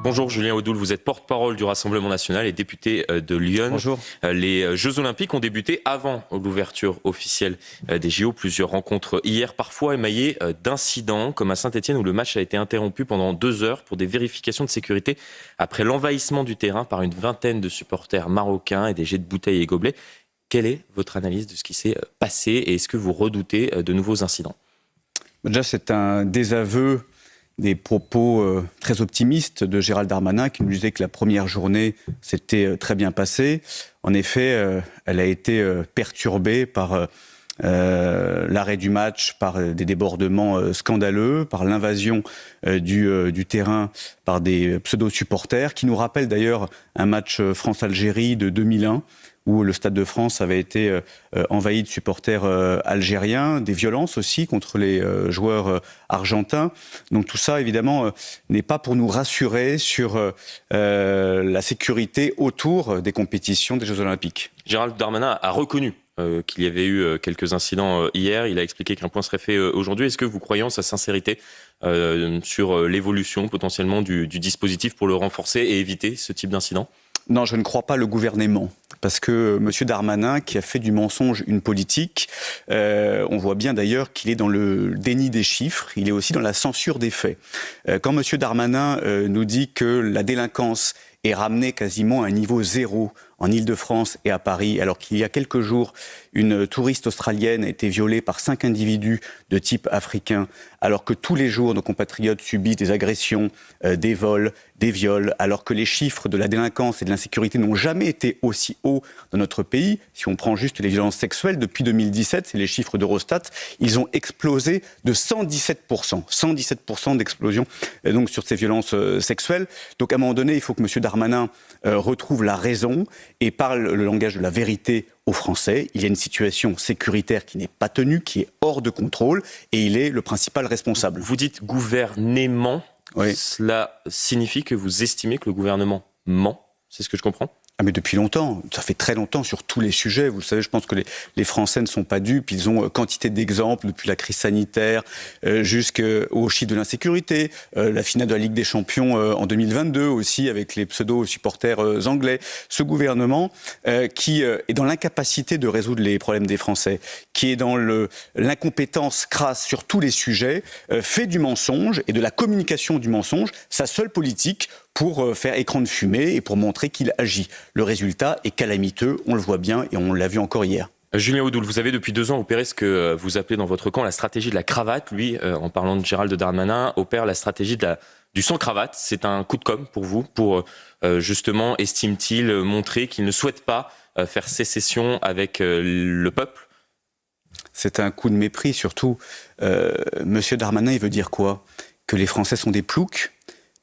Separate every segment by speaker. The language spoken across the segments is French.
Speaker 1: Bonjour Julien Audoul, vous êtes porte-parole du Rassemblement national et député de Lyon.
Speaker 2: Bonjour.
Speaker 1: Les Jeux Olympiques ont débuté avant l'ouverture officielle des JO. Plusieurs rencontres hier, parfois émaillées d'incidents, comme à Saint-Etienne où le match a été interrompu pendant 2 heures pour des vérifications de sécurité après l'envahissement du terrain par une vingtaine de supporters marocains et des jets de bouteilles et gobelets. Quelle est votre analyse de ce qui s'est passé et est-ce que vous redoutez de nouveaux incidents ?
Speaker 2: Déjà, c'est un désaveu des propos très optimistes de Gérald Darmanin qui nous disait que la première journée s'était très bien passée. En effet, elle a été perturbée par l'arrêt du match, par des débordements scandaleux, par l'invasion du terrain par des pseudo-supporters qui nous rappellent d'ailleurs un match France-Algérie de 2001 où le Stade de France avait été envahi de supporters algériens, des violences aussi contre les joueurs argentins. Donc tout ça, évidemment, n'est pas pour nous rassurer sur la sécurité autour des compétitions des Jeux Olympiques.
Speaker 1: Gérald Darmanin a reconnu qu'il y avait eu quelques incidents hier. Il a expliqué qu'un point serait fait aujourd'hui. Est-ce que vous croyez en sa sincérité sur l'évolution potentiellement du dispositif pour le renforcer et éviter ce type d'incident ?
Speaker 2: Non, je ne crois pas le gouvernement. Parce que M. Darmanin, qui a fait du mensonge une politique, on voit bien d'ailleurs qu'il est dans le déni des chiffres, il est aussi dans la censure des faits. Quand M. Darmanin nous dit que la délinquance est ramenée quasiment à un niveau zéro en Île-de-France et à Paris, alors qu'il y a quelques jours, une touriste australienne a été violée par 5 individus de type africain, alors que tous les jours, nos compatriotes subissent des agressions, des vols, des viols, alors que les chiffres de la délinquance et de l'insécurité n'ont jamais été aussi hauts dans notre pays. Si on prend juste les violences sexuelles, depuis 2017, c'est les chiffres d'Eurostat, ils ont explosé de 117%. 117% d'explosion donc, sur ces violences sexuelles. Donc à un moment donné, il faut que M. Darmanin retrouve la raison et parle le langage de la vérité aux Français. Il y a une situation sécuritaire qui n'est pas tenue, qui est hors de contrôle, et il est le principal responsable.
Speaker 1: Vous dites gouvernement,
Speaker 2: oui.
Speaker 1: Cela signifie que vous estimez que le gouvernement ment ? C'est ce que je comprends ?
Speaker 2: Ah mais depuis longtemps, ça fait très longtemps sur tous les sujets. Vous le savez, je pense que les Français ne sont pas dupes. Ils ont quantité d'exemples depuis la crise sanitaire jusqu'au chiffre de l'insécurité. La finale de la Ligue des Champions en 2022 aussi avec les pseudo-supporters anglais. Ce gouvernement qui est dans l'incapacité de résoudre les problèmes des Français, qui est dans l'incompétence crasse sur tous les sujets, fait du mensonge et de la communication du mensonge sa seule politique pour faire écran de fumée et pour montrer qu'il agit. Le résultat est calamiteux, on le voit bien et on l'a vu encore hier.
Speaker 1: Julien Audoul, vous avez depuis 2 ans opéré ce que vous appelez dans votre camp la stratégie de la cravate. Lui, en parlant de Gérald Darmanin, opère la stratégie du sans-cravate. C'est un coup de com' pour vous, pour justement, estime-t-il, montrer qu'il ne souhaite pas faire sécession avec le peuple.
Speaker 2: C'est un coup de mépris surtout. Monsieur Darmanin, il veut dire quoi ? Que les Français sont des ploucs ?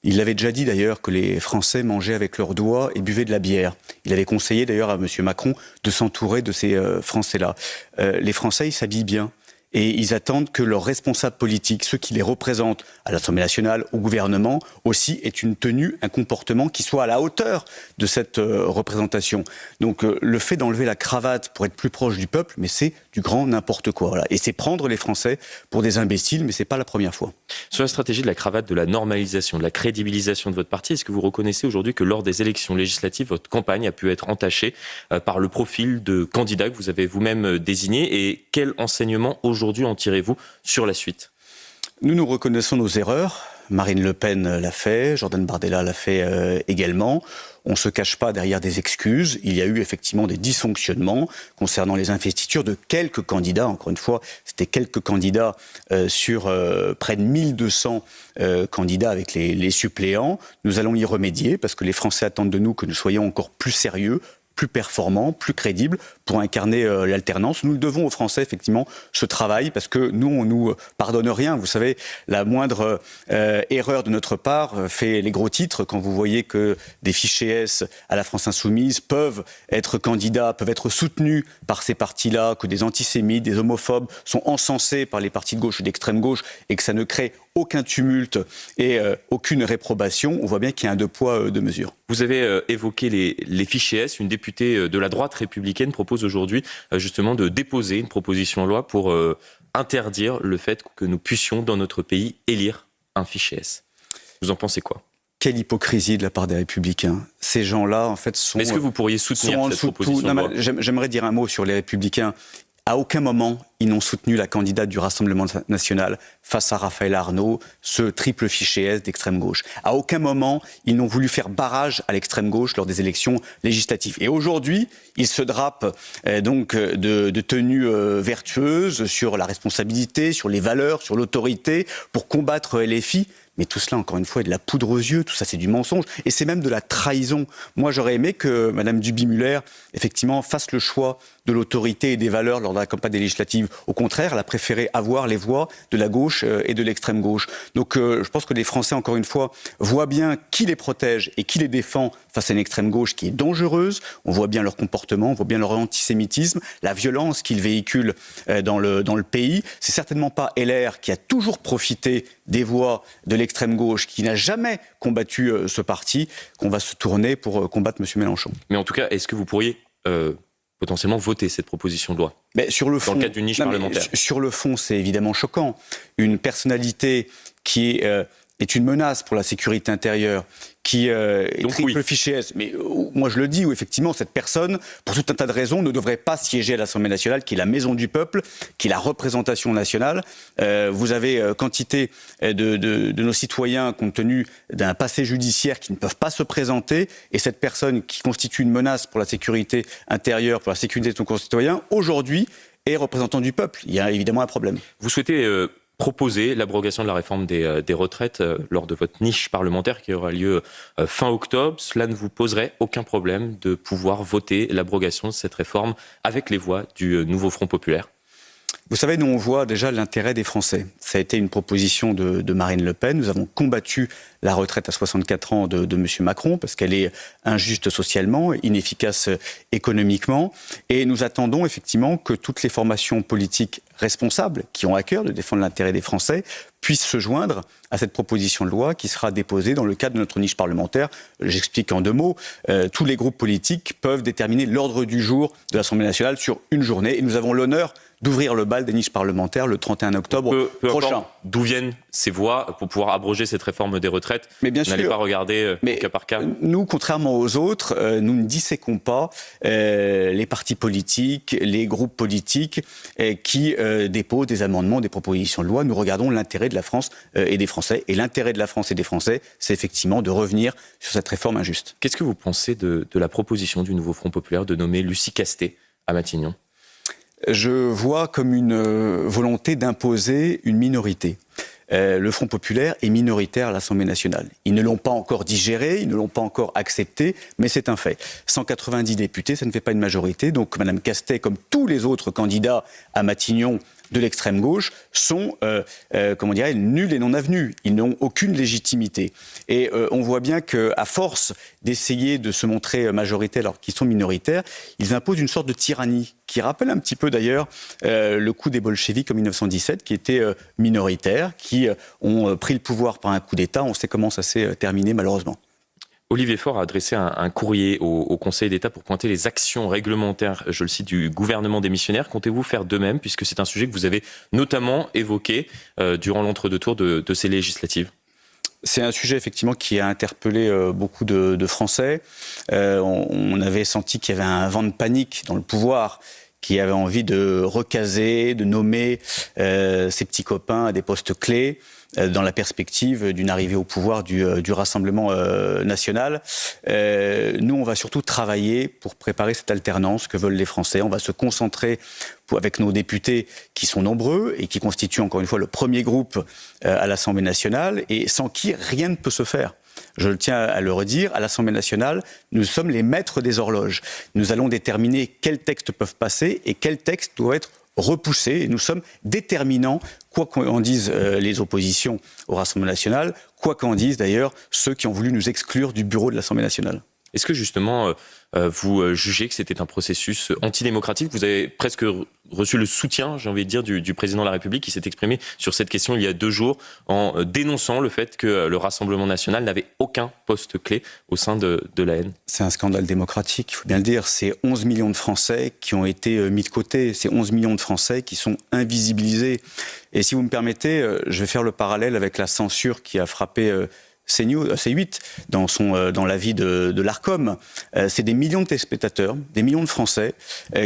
Speaker 2: Il avait déjà dit d'ailleurs que les Français mangeaient avec leurs doigts et buvaient de la bière. Il avait conseillé d'ailleurs à M. Macron de s'entourer de ces Français-là. Les Français, ils s'habillent bien. Et ils attendent que leurs responsables politiques, ceux qui les représentent à l'Assemblée nationale, au gouvernement, aussi aient une tenue, un comportement qui soit à la hauteur de cette représentation. Donc le fait d'enlever la cravate pour être plus proche du peuple, mais c'est du grand n'importe quoi. Voilà. Et c'est prendre les Français pour des imbéciles, mais c'est pas la première fois.
Speaker 1: Sur la stratégie de la cravate, de la normalisation, de la crédibilisation de votre parti, est-ce que vous reconnaissez aujourd'hui que lors des élections législatives, votre campagne a pu être entachée par le profil de candidat que vous avez vous-même désigné et quel enseignement aujourd'hui en tirez-vous sur la suite ?
Speaker 2: Nous reconnaissons nos erreurs. Marine Le Pen l'a fait, Jordan Bardella l'a fait également. On ne se cache pas derrière des excuses. Il y a eu effectivement des dysfonctionnements concernant les investitures de quelques candidats. Encore une fois, c'était quelques candidats sur près de 1200 candidats avec les suppléants. Nous allons y remédier parce que les Français attendent de nous que nous soyons encore plus sérieux, plus performant, plus crédible pour incarner l'alternance. Nous le devons aux Français, effectivement, ce travail, parce que nous, on nous pardonne rien. Vous savez, la moindre erreur de notre part fait les gros titres. Quand vous voyez que des fichiers S à la France Insoumise peuvent être candidats, peuvent être soutenus par ces partis-là, que des antisémites, des homophobes sont encensés par les partis de gauche et d'extrême gauche, et que ça ne crée aucun tumulte et aucune réprobation, on voit bien qu'il y a un deux poids, deux mesures.
Speaker 1: Vous avez évoqué les fichiers S. Une députée de la droite républicaine propose aujourd'hui justement de déposer une proposition de loi pour interdire le fait que nous puissions dans notre pays élire un fichier S. Vous en pensez quoi ?
Speaker 2: quelle hypocrisie de la part des Républicains. Ces gens-là, en fait, sont...
Speaker 1: Est-ce que vous pourriez soutenir cette proposition de loi ?
Speaker 2: J'aimerais dire un mot sur les Républicains. À aucun moment, ils n'ont soutenu la candidate du Rassemblement national face à Raphaël Arnaud, ce triple fiché S d'extrême gauche. À aucun moment, ils n'ont voulu faire barrage à l'extrême gauche lors des élections législatives. Et aujourd'hui, ils se drapent donc de tenues vertueuses sur la responsabilité, sur les valeurs, sur l'autorité, pour combattre LFI. Mais tout cela, encore une fois, est de la poudre aux yeux, tout ça c'est du mensonge, et c'est même de la trahison. Moi j'aurais aimé que Mme Duby-Muller, effectivement, fasse le choix de l'autorité et des valeurs lors de la campagne des législatives. Au contraire, elle a préféré avoir les voix de la gauche et de l'extrême gauche. Donc je pense que les Français, encore une fois, voient bien qui les protège et qui les défend face à une extrême gauche qui est dangereuse. On voit bien leur comportement, on voit bien leur antisémitisme, la violence qu'ils véhiculent dans le pays. C'est certainement pas LR qui a toujours profité des voix de l'extrême gauche, qui n'a jamais combattu ce parti, qu'on va se tourner pour combattre M. Mélenchon.
Speaker 1: Mais en tout cas, est-ce que vous pourriez potentiellement voter cette proposition de loi
Speaker 2: sur le fond,
Speaker 1: dans le cadre d'une niche parlementaire?
Speaker 2: Sur le fond, c'est évidemment choquant. Une personnalité qui est une menace pour la sécurité intérieure, qui est triple fiché S. Mais moi je le dis, où effectivement cette personne, pour tout un tas de raisons, ne devrait pas siéger à l'Assemblée nationale, qui est la maison du peuple, qui est la représentation nationale. Vous avez quantité de nos citoyens, compte tenu d'un passé judiciaire, qui ne peuvent pas se présenter, et cette personne qui constitue une menace pour la sécurité intérieure, pour la sécurité de nos concitoyens, aujourd'hui est représentant du peuple. Il y a évidemment un problème.
Speaker 1: Vous souhaitez proposer l'abrogation de la réforme des retraites lors de votre niche parlementaire qui aura lieu fin octobre. Cela ne vous poserait aucun problème de pouvoir voter l'abrogation de cette réforme avec les voix du nouveau Front populaire?
Speaker 2: Vous savez, nous on voit déjà l'intérêt des Français. Ça a été une proposition de Marine Le Pen. Nous avons combattu la retraite à 64 ans de M. Macron parce qu'elle est injuste socialement, inefficace économiquement. Et nous attendons effectivement que toutes les formations politiques responsables qui ont à cœur de défendre l'intérêt des Français puissent se joindre à cette proposition de loi qui sera déposée dans le cadre de notre niche parlementaire. J'explique en 2 mots. Tous les groupes politiques peuvent déterminer l'ordre du jour de l'Assemblée nationale sur une journée. Et nous avons l'honneur d'ouvrir le bal des niches parlementaires le 31 octobre prochain.
Speaker 1: D'où viennent ces voix pour pouvoir abroger cette réforme des retraites?
Speaker 2: Mais bien sûr.
Speaker 1: N'allez pas regarder au cas par cas?
Speaker 2: Nous, contrairement aux autres, nous ne disséquons pas les partis politiques, les groupes politiques qui déposent des amendements, des propositions de loi. Nous regardons l'intérêt de la France et des Français. Et l'intérêt de la France et des Français, c'est effectivement de revenir sur cette réforme injuste.
Speaker 1: Qu'est-ce que vous pensez de la proposition du nouveau Front populaire de nommer Lucie Castet à Matignon?
Speaker 2: Je vois comme une volonté d'imposer une minorité. Le Front populaire est minoritaire à l'Assemblée nationale. Ils ne l'ont pas encore digéré, ils ne l'ont pas encore accepté, mais c'est un fait. 190 députés, ça ne fait pas une majorité. Donc Mme Castet, comme tous les autres candidats à Matignon de l'extrême gauche, sont, nuls et non avenus. Ils n'ont aucune légitimité. Et on voit bien qu'à force d'essayer de se montrer majoritaires alors qu'ils sont minoritaires, ils imposent une sorte de tyrannie qui rappelle un petit peu d'ailleurs le coup des bolcheviks en 1917, qui étaient minoritaires, qui ont pris le pouvoir par un coup d'État. On sait comment ça s'est terminé malheureusement.
Speaker 1: Olivier Faure a adressé un courrier au Conseil d'État pour pointer les actions réglementaires, je le cite, du gouvernement démissionnaire. Comptez-vous faire de même, puisque c'est un sujet que vous avez notamment évoqué durant l'entre-deux tours de ces législatives?
Speaker 2: C'est un sujet effectivement qui a interpellé beaucoup de Français. On avait senti qu'il y avait un vent de panique dans le pouvoir, qui avait envie de recaser, de nommer ses petits copains à des postes clés dans la perspective d'une arrivée au pouvoir du Rassemblement national. Nous, on va surtout travailler pour préparer cette alternance que veulent les Français. On va se concentrer avec nos députés qui sont nombreux et qui constituent encore une fois le premier groupe à l'Assemblée nationale et sans qui rien ne peut se faire. Je tiens à le redire, à l'Assemblée nationale, nous sommes les maîtres des horloges. Nous allons déterminer quels textes peuvent passer et quels textes doivent être repoussés. Et nous sommes déterminants, quoi qu'en disent les oppositions au Rassemblement national, quoi qu'en disent d'ailleurs ceux qui ont voulu nous exclure du bureau de l'Assemblée nationale.
Speaker 1: Est-ce que justement, vous jugez que c'était un processus antidémocratique? Vous avez presque reçu le soutien, j'ai envie de dire, du président de la République qui s'est exprimé sur cette question il y a 2 jours en dénonçant le fait que le Rassemblement national n'avait aucun poste clé au sein de l'AN. C'est
Speaker 2: un scandale démocratique, il faut bien le dire. C'est 11 millions de Français qui ont été mis de côté. C'est 11 millions de Français qui sont invisibilisés. Et si vous me permettez, je vais faire le parallèle avec la censure qui a frappé C8, dans l'avis de l'Arcom, c'est des millions de téléspectateurs, des millions de Français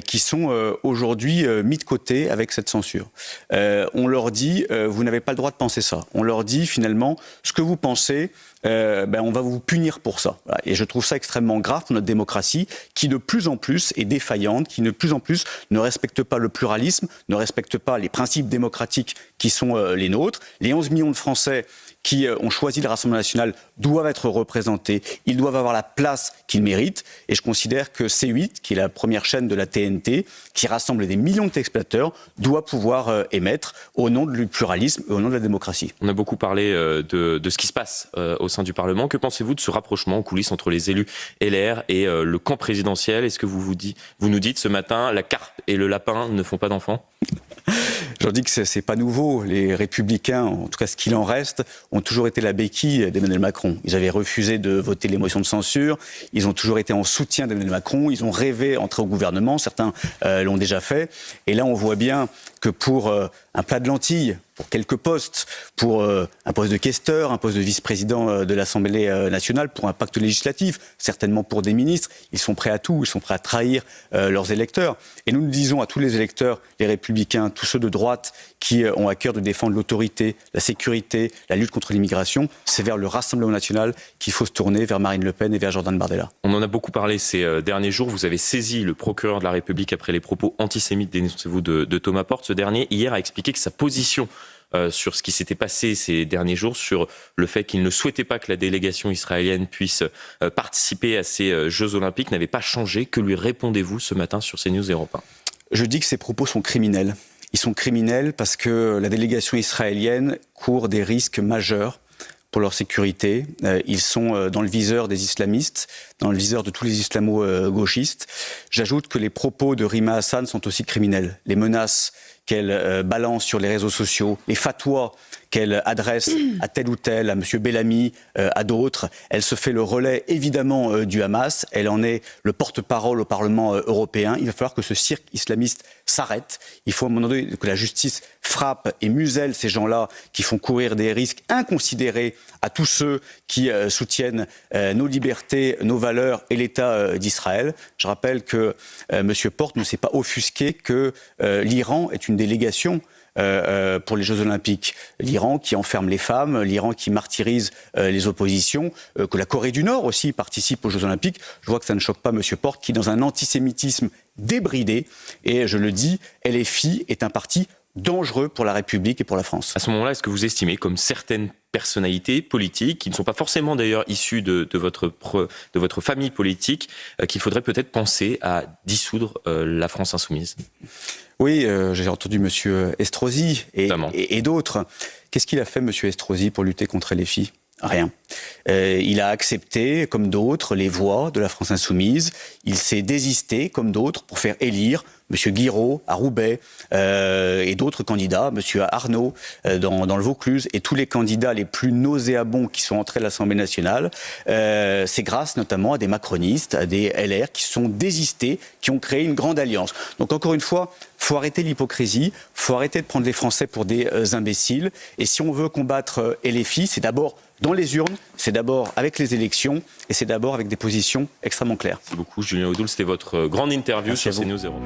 Speaker 2: qui sont aujourd'hui mis de côté avec cette censure. On leur dit, vous n'avez pas le droit de penser ça. On leur dit finalement, ce que vous pensez, on va vous punir pour ça. Voilà. Et je trouve ça extrêmement grave pour notre démocratie, qui de plus en plus est défaillante, qui de plus en plus ne respecte pas le pluralisme, ne respecte pas les principes démocratiques qui sont les nôtres. Les 11 millions de Français qui ont choisi le Rassemblement national doivent être représentés, ils doivent avoir la place qu'ils méritent. Et je considère que C8, qui est la première chaîne de la TNT, qui rassemble des millions de téléspectateurs, doit pouvoir émettre au nom du pluralisme et au nom de la démocratie.
Speaker 1: On a beaucoup parlé de ce qui se passe au sein du Parlement. Que pensez-vous de ce rapprochement en coulisses entre les élus LR et le camp présidentiel? Est-ce que vous nous dites ce matin, la carpe et le lapin ne font pas d'enfants?
Speaker 2: Je dis que c'est pas nouveau. Les Républicains, en tout cas ce qu'il en reste, ont toujours été la béquille d'Emmanuel Macron. Ils avaient refusé de voter les motions de censure. Ils ont toujours été en soutien d'Emmanuel Macron. Ils ont rêvé entrer au gouvernement. Certains l'ont déjà fait. Et là, on voit bien que pour un plat de lentilles, pour quelques postes, pour un poste de questeur, un poste de vice-président de l'Assemblée nationale, pour un pacte législatif, certainement pour des ministres, ils sont prêts à tout, ils sont prêts à trahir leurs électeurs. Et nous disons à tous les électeurs, les Républicains, tous ceux de droite qui ont à cœur de défendre l'autorité, la sécurité, la lutte contre l'immigration, c'est vers le Rassemblement national qu'il faut se tourner, vers Marine Le Pen et vers Jordan Bardella.
Speaker 1: On en a beaucoup parlé ces derniers jours. Vous avez saisi le procureur de la République après les propos antisémites, dénoncez-vous, de Thomas Porte. Ce dernier, hier, a expliqué que sa position sur ce qui s'était passé ces derniers jours, sur le fait qu'il ne souhaitait pas que la délégation israélienne puisse participer à ces Jeux Olympiques, n'avait pas changé. Que lui répondez-vous ce matin sur CNews Europe 1?
Speaker 2: Je dis que ces propos sont criminels. Ils sont criminels parce que la délégation israélienne court des risques majeurs pour leur sécurité. Ils sont dans le viseur des islamistes, dans le viseur de tous les islamo-gauchistes. J'ajoute que les propos de Rima Hassan sont aussi criminels. Les menaces qu'elle balance sur les réseaux sociaux, les fatwas qu'elle adresse à tel ou tel, à M. Bellamy, à d'autres. Elle se fait le relais, évidemment, du Hamas. Elle en est le porte-parole au Parlement européen. Il va falloir que ce cirque islamiste s'arrête. Il faut à un moment donné que la justice frappe et muselle ces gens-là qui font courir des risques inconsidérés à tous ceux qui soutiennent nos libertés, nos valeurs et l'État d'Israël. Je rappelle que M. Porte ne s'est pas offusqué que l'Iran est une délégation pour les Jeux Olympiques. L'Iran qui enferme les femmes, l'Iran qui martyrise les oppositions, que la Corée du Nord aussi participe aux Jeux Olympiques. Je vois que ça ne choque pas M. Porte qui, dans un antisémitisme débridé, et je le dis, LFI est un parti dangereux pour la République et pour la France.
Speaker 1: À ce moment-là, est-ce que vous estimez, comme certaines personnalités politiques, qui ne sont pas forcément d'ailleurs issues de votre famille politique, qu'il faudrait peut-être penser à dissoudre la France insoumise?
Speaker 2: Oui, j'ai entendu M. Estrosi et d'autres. Qu'est-ce qu'il a fait, M. Estrosi, pour lutter contre LFI? Rien. Il a accepté, comme d'autres, les voix de la France insoumise. Il s'est désisté, comme d'autres, pour faire élire M. Guiraud à Roubaix et d'autres candidats, M. Arnaud dans le Vaucluse, et tous les candidats les plus nauséabonds qui sont entrés à l'Assemblée nationale. C'est grâce notamment à des macronistes, à des LR qui se sont désistés, qui ont créé une grande alliance. Donc encore une fois, il faut arrêter l'hypocrisie, il faut arrêter de prendre les Français pour des imbéciles. Et si on veut combattre LFI, c'est d'abord dans les urnes, c'est d'abord avec les élections et c'est d'abord avec des positions extrêmement claires.
Speaker 1: Merci beaucoup, Julien Audoul. C'était votre grande interview sur CNews Europe.